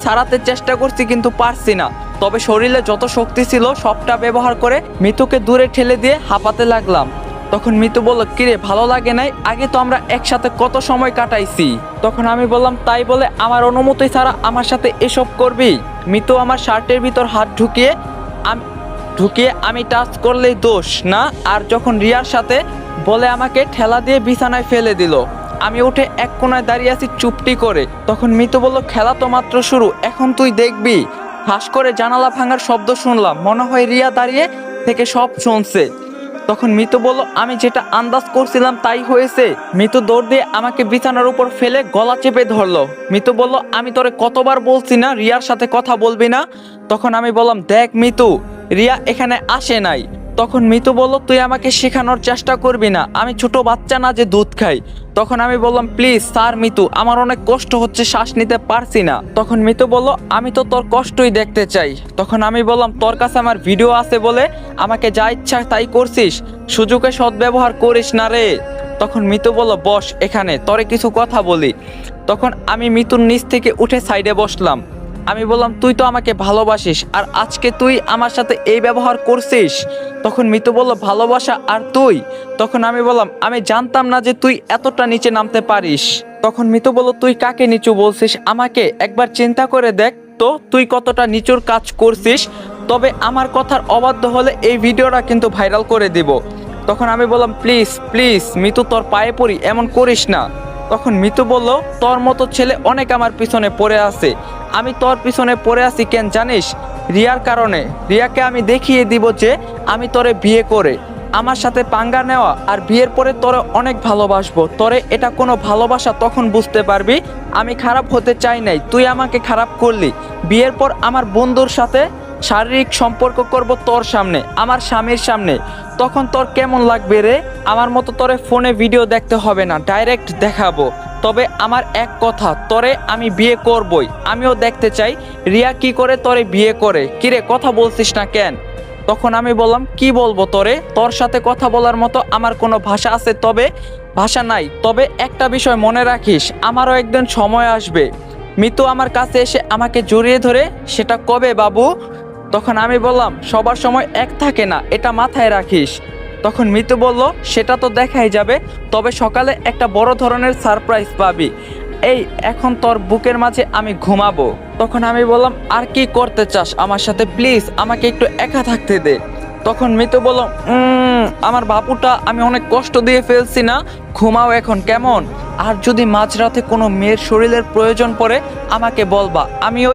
ছাড়াতে চেষ্টা করছি কিন্তু পারছি না। তবে শরীরে যত শক্তি ছিল সবটা ব্যবহার করে মিতুকে দূরে ঠেলে দিয়ে হাঁপাতে লাগলাম। তখন মিতু বলল, কিরে ভালো লাগে নাই? আগে তো আমরা একসাথে কত সময় কাটাইছি। তখন আমি বললাম, তাই বলে আমার অনুমতি ছাড়া আমার সাথে এসব করবি? মিতু আমার শার্টের ভিতর হাত ঢুকিয়ে আমি টাচ করলেই দোষ না? আর যখন রিয়ার সাথে বলে আমাকে ঠেলা দিয়ে বিছানায় ফেলে দিল। আমি উঠে এক কোনায় দাঁড়িয়ে আছি চুপটি করে। তখন মিতু বলল, খেলা তো মাত্র শুরু, এখন তুই দেখবি। ঠাস করে জানালা ভাঙার শব্দ শুনলাম, মনে হয় রিয়া দাঁড়িয়ে থেকে সব শুনছে। তখন মিতু বলল, আমি যেটা আন্দাজ করছিলাম তাই হয়েছে। মিতু দৌড় দিয়ে আমাকে বিছানার উপর ফেলে গলা চেপে ধরলো। মিতু বলল, আমি তোরে কতবার বলছি না রিয়ার সাথে কথা বলবি না? তখন আমি বললাম, দেখ মিতু, রিয়া এখানে আসে নাই। তখন মিতু বলল, তুই আমাকে শেখানোর চেষ্টা করবি না, আমি ছোট বাচ্চা না যে দুধ খাই। তখন আমি বললাম, প্লিজ স্যার মিতু, আমার অনেক কষ্ট হচ্ছে, শ্বাস নিতে পারছি না। তখন মিতু বলল, আমি তো তোর কষ্টই দেখতে চাই। তখন আমি বললাম, তোর কাছে আমার ভিডিও আছে বলে আমাকে যা ইচ্ছা তাই করছিস, সুযোগে সদ্ব্যবহার করিস না রে। তখন মিতু বলল, বস এখানে, তোরে কিছু কথা বলি। তখন আমি মিতুর নিচ থেকে উঠে সাইডে বসলাম। আমি বললাম, তুই তো আমাকে ভালোবাসিস, আর আজকে তুই আমার সাথে এই ব্যবহার করছিস? তখন মিতু বলল, ভালোবাসা আর তুই? তখন আমি বললাম, আমি জানতাম না যে তুই এতটা নিচে নামতে পারিস। তখন মিতু বলল, তুই কাকে নিচু বলছিস? আমাকে একবার চিন্তা করে দেখ তো, তুই কতটা নিচুর কাজ করছিস। তবে আমার কথার অবাধ্য হলে এই ভিডিওটা কিন্তু ভাইরাল করে দিব। তখন আমি বললাম, প্লিজ প্লিজ মিতু, তোর পায়ে পড়ি, এমন করিস না। তখন মিতু বলল, তোর মতো ছেলে অনেক আমার পিছনে পড়ে আছে। আমি তোর পিছনে পড়ে আছি কেন জানিস? রিয়ার কারণে। রিয়াকে আমি দেখিয়ে দিব যে আমি তোরে বিয়ে করে আমার সাথে পাঙ্গা নেওয়া, আর বিয়ের পরে তোরে অনেক ভালোবাসবো। তোরে এটা কোনো ভালোবাসা তখন বুঝতে পারবি। আমি খারাপ হতে চাই নাই, তুই আমাকে খারাপ করলি। বিয়ের পর আমার বন্ধুর সাথে শারীরিক সম্পর্ক করব তোর সামনে, আমার স্বামীর সামনে, তখন তোর কেমন লাগবে রে? আমার মতো তোরে ফোনে ভিডিও দেখতে হবে না, ডাইরেক্ট দেখাবো। তবে আমার এক কথা, তোরে আমি বিয়ে করবই। আমিও দেখতে চাই রিয়া কি করে তোরে বিয়ে করে। কিরে কথা বলছিস না কেন? তখন আমি বললাম, কি বলবো তোরে? তোর সাথে কথা বলার মতো আমার কোনো ভাষা আছে? তবে ভাষা নাই। তবে একটা বিষয় মনে রাখিস, আমারও একদিন সময় আসবে মিতু আমার কাছে এসে আমাকে জড়িয়ে ধরে। সেটা কবে বাবু? তখন আমি বললাম, সবার সময় এক থাকে না, এটা মাথায় রাখিস। তখন মিতু বলল, সেটা তো দেখাই যাবে, তবে সকালে একটা বড় ধরনের সারপ্রাইজ পাবি। এই এখন তোর বুকের মাঝে আমি ঘুমাবো। তখন আমি বললাম, আর কি করতে চাস আমার সাথে? প্লিজ আমাকে একটু একা থাকতে দে। তখন মিতু বলল, আমার বাপুটা আমি অনেক কষ্ট দিয়ে ফেলছি না, ঘুমাও এখন কেমন? আর যদি মাঝরাতে কোনো মেয়ের শরীরের প্রয়োজন পড়ে আমাকে বলবা, আমিও